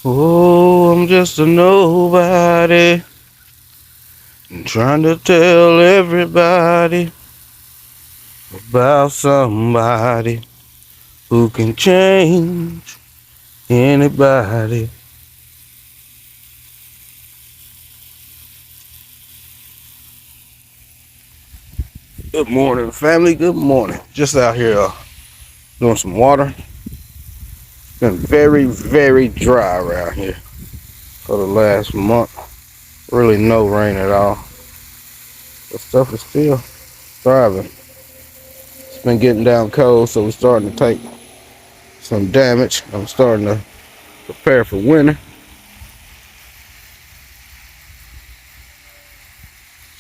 Oh, I'm just a nobody, trying to tell everybody about somebody who can change anybody. Good morning, family. Good morning. Just out here doing some water. It's been very, very dry around here for the last month. Really no rain at all. The stuff is still thriving. It's been getting down cold, so we're starting to take some damage. I'm starting to prepare for winter.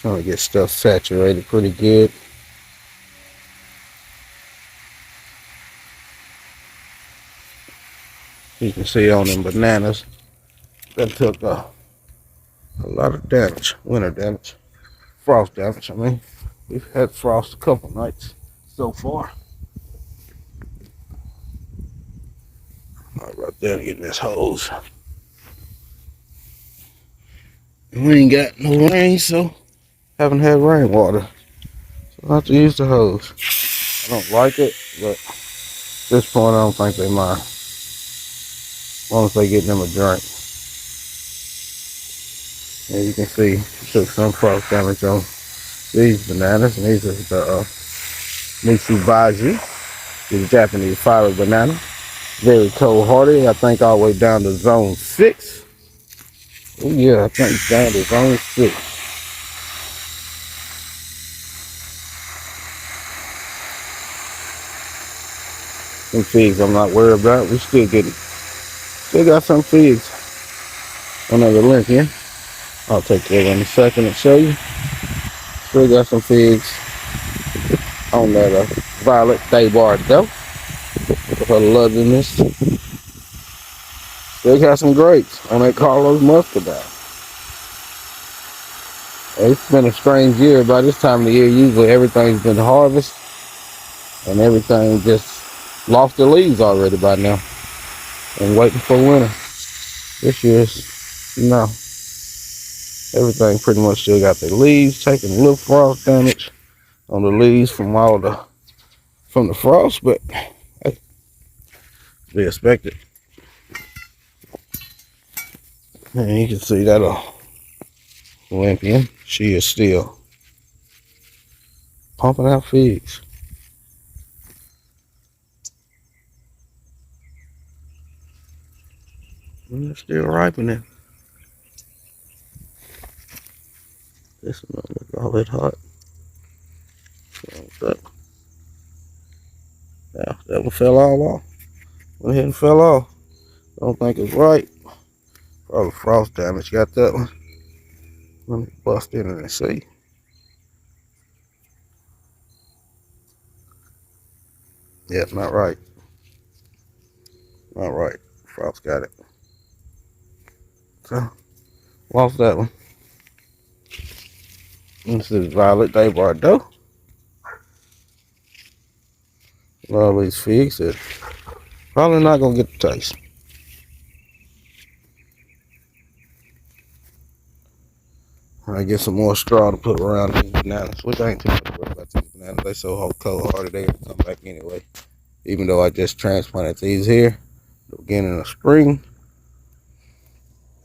Trying to get stuff saturated pretty good. You can see on them bananas that took a lot of damage, winter damage, frost damage. I mean, we've had frost a couple nights so far. Right there, getting this hose. And we ain't got no rain, so haven't had rainwater. So I have to use the hose. I don't like it, but at this point I don't think they mind. As long as they get them a drink. And you can see it took some frost damage on these bananas, and these are the Mitsubishi, the Japanese fiber banana. Very cold hardy. I think all the way down to zone 6. Oh yeah, I think it's down to zone 6. Some figs I'm not worried about. We still got some figs on the link here. I'll take that in a second and show you. Still got some figs on that violet day bar though. For her loveliness. Still got some grapes on that Carlos muscadine. It's been a strange year. By this time of the year, usually everything's been harvested and everything just lost their leaves already by now. And waiting for winter. This year's no. Everything pretty much still got their leaves, taking a little frost damage on the leaves from the frost, but hey, be expected. And you can see that Olympian, she is still pumping out figs. And they're still ripening. This one don't look all that hot. Yeah, that one fell all off. Went ahead and fell off. Don't think it's right. Probably frost damage. Got that one. Let me bust in and see. Yeah, not right. Not right. Frost got it. So, lost that one. This is Violet Day Bordeaux. All these figs are probably not going to get the taste. I get some more straw to put around these bananas, which I ain't too much worried about these bananas. They so cold hearted they come back anyway. Even though I just transplanted these here the beginning of spring.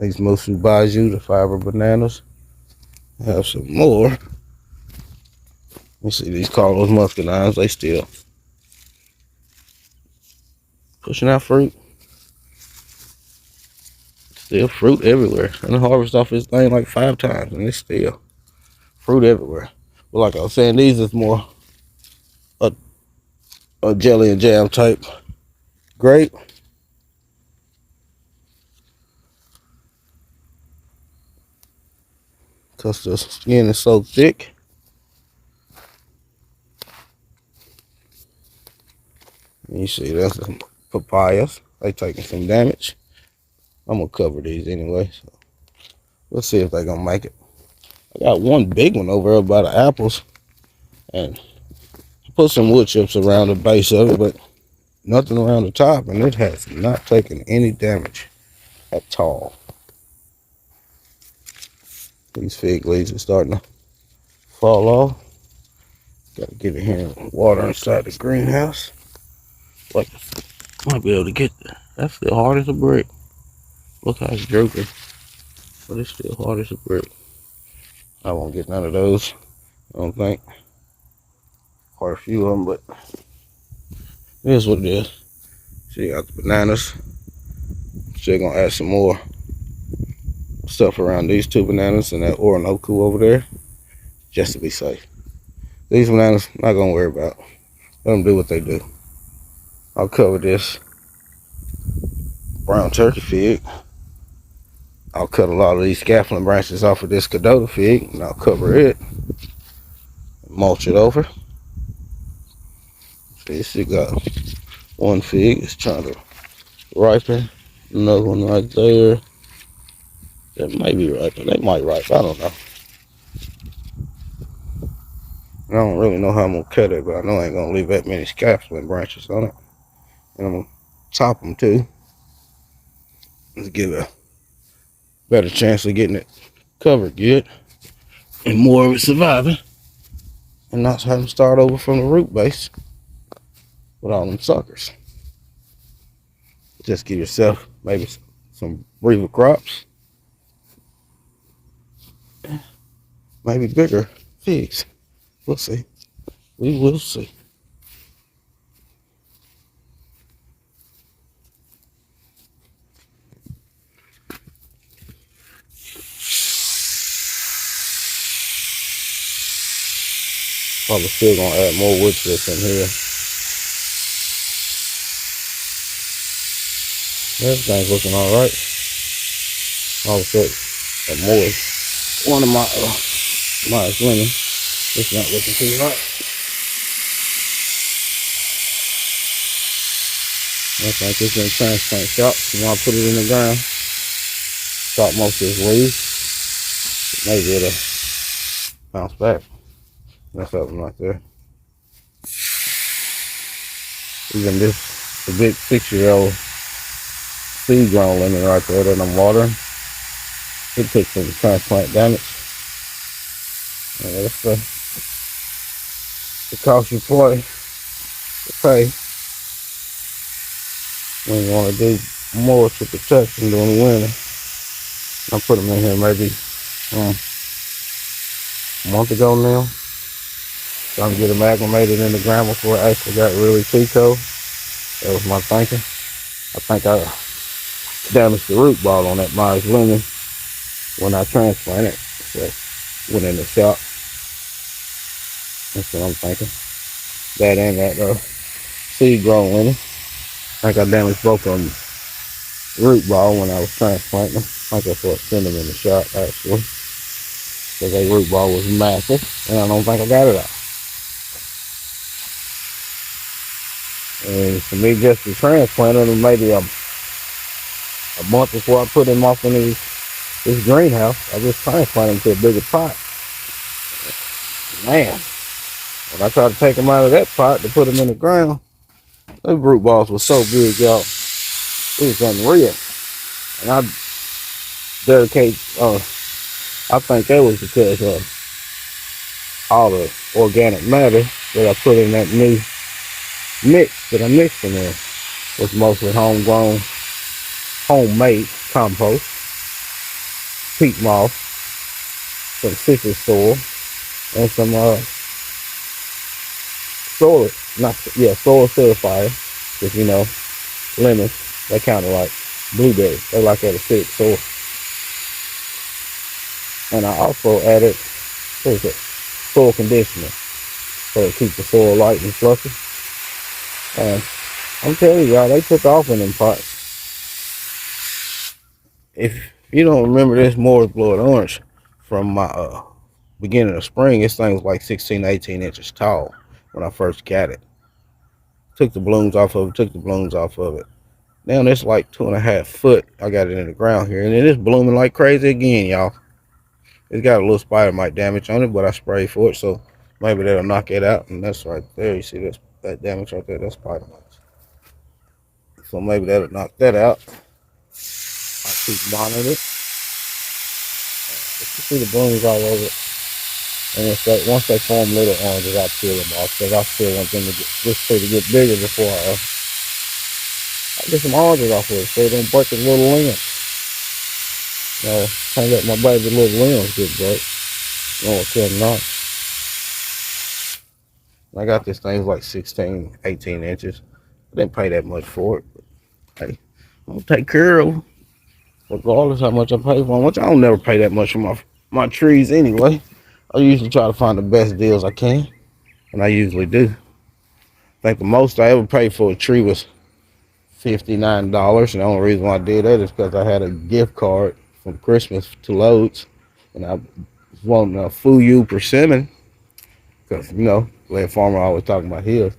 These Mitsubishi, the fiber bananas. I have some more. Let me see these Carlos muscadines. They still pushing out fruit. Still fruit everywhere. And I harvest off this thing like 5 times and it's still fruit everywhere. But like I was saying, these is more a jelly and jam type grape. Because the skin is so thick. And you see that's some papayas. They taking some damage. I'm gonna cover these anyway. So we'll see if they're gonna make it. I got one big one over there by the apples. And I put some wood chips around the base of it, but nothing around the top, and it has not taken any damage. at all. These fig leaves are starting to fall off. Gotta get in here and water inside the greenhouse. Like, might be able to get that. That's still hard as a brick. Look how it's drooping. But it's still hard as a brick. I won't get none of those, I don't think. Quite a few of them, but it is what it is. So you got the bananas. Still gonna add some more stuff around these two bananas and that Orinoco over there, just to be safe. These bananas, not gonna worry about. Let them do what they do. I'll cover this brown turkey fig. I'll cut a lot of these scaffolding branches off of this Cadota fig, and I'll cover it, mulch it over. See, you got one fig is trying to ripen, another one right there. That might be ripe, they might ripe, I don't know. I don't really know how I'm gonna cut it, but I know I ain't gonna leave that many scaffolding branches on it. And I'm gonna top them too. Let's give a better chance of getting it covered good and more of it surviving, and not having to start over from the root base with all them suckers. Just give yourself maybe some breather crops, maybe bigger figs. We'll see. We will see. Probably still gonna add more wood chips in here. Everything's looking all right. All of a sudden, one of my lemon, it's not looking too right. I think it's in a transplant shop. So when I put it in the ground, chop most of its leaves, maybe it'll bounce back. That's something right there. Even this, the big 6-year-old seed grown lemon right there that I'm watering, it took some transplant damage. And that's the cost you pay when you want to do more to protect them during the winter. I put them in here maybe a month ago now. Trying to get them acclimated in the ground before it actually got really too cold. That was my thinking. I think I damaged the root ball on that Myers lemon when I transplanted. So went in the shop. That's what I'm thinking. That and that seed grown lemon. I think I damaged both of them root ball when I was transplanting them. I think that's what sent them in the shop actually. Because that root ball was massive and I don't think I got it out. And for me just to transplant them maybe a month before I put them off in this greenhouse, I just transplanted them to a bigger pot. Man, when I tried to take them out of that pot to put them in the ground, those root balls were so big, y'all. It was unreal. And I dedicate, I think that was because of all the organic matter that I put in that new mix that I mixed in there. Was mostly homegrown, homemade compost, peat moss, some citrus soil, and some soil certifier, because you know, lemons, they kind of like blueberries, they like that acidic soil. And I also added, what is it, soil conditioner, so it keeps the soil light and fluffy. And I'm telling you, y'all, they took off in them pots. If you don't remember this Morris blood orange from my beginning of spring, this thing was like 16 to 18 inches tall when I first got it. Took the blooms off of it. Now it's like 2.5 foot. I got it in the ground here, and it is blooming like crazy again, y'all. It's got a little spider mite damage on it, but I sprayed for it, so maybe that'll knock it out. And that's right there. You see that damage right there? That's spider mites. So maybe that'll knock that out. keep monitoring it. But you see the blooms all over it. And once they form little oranges, I peel them off because I still want them to get bigger before I get some oranges off of it so they don't break the little limbs. Can't let my baby little limbs get broke. No, I kill not. I got this thing like 16, 18 inches. I didn't pay that much for it. But, hey, I'm gonna take care of them. Regardless how much I pay for them, which I don't never pay that much for my trees anyway. I usually try to find the best deals I can, and I usually do. I think the most I ever paid for a tree was $59, and the only reason why I did that is because I had a gift card from Christmas to Lowe's, and I was wanting a Fuyu persimmon, because, Led Farmer always talking about his.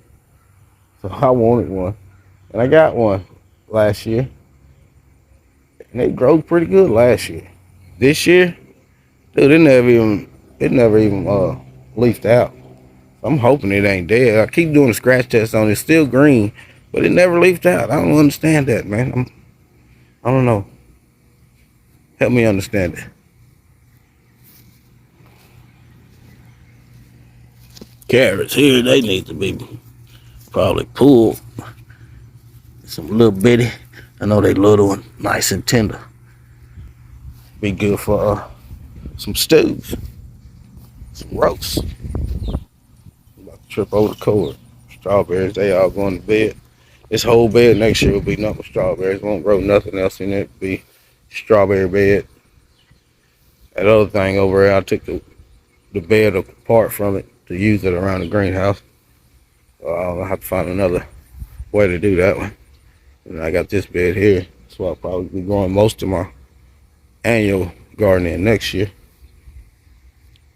So I wanted one, and I got one last year, and they grew pretty good last year. This year, dude, it never even leafed out. I'm hoping it ain't dead. I keep doing a scratch test on it. It's still green, but it never leafed out. I don't understand that, man. I don't know. Help me understand it. Carrots here, they need to be probably pulled. Some little bitty. I know they little and nice and tender. Be good for some stews, some roasts. I'm about to trip over the cord. Strawberries, they all going to bed. This whole bed next year will be nothing but strawberries. Won't grow nothing else in it. It'll be strawberry bed. That other thing over there, I took the bed apart from it to use it around the greenhouse. I'll have to find another way to do that one. And I got this bed here, so I'll probably be growing most of my annual gardening next year.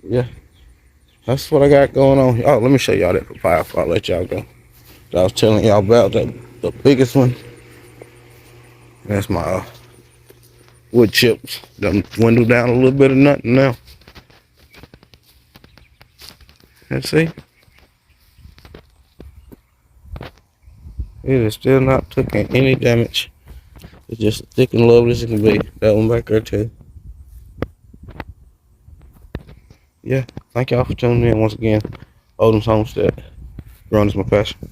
Yeah, that's what I got going on. Oh, let me show y'all that papaya before I let y'all go. I was telling y'all about the biggest one. That's my wood chips. Done dwindled down a little bit of nothing now. Let's see. It is still not taking any damage. It's just as thick and lovely as it can be. That one back there too. Yeah, thank y'all for tuning in once again. Odom's Homestead. Growing is my passion.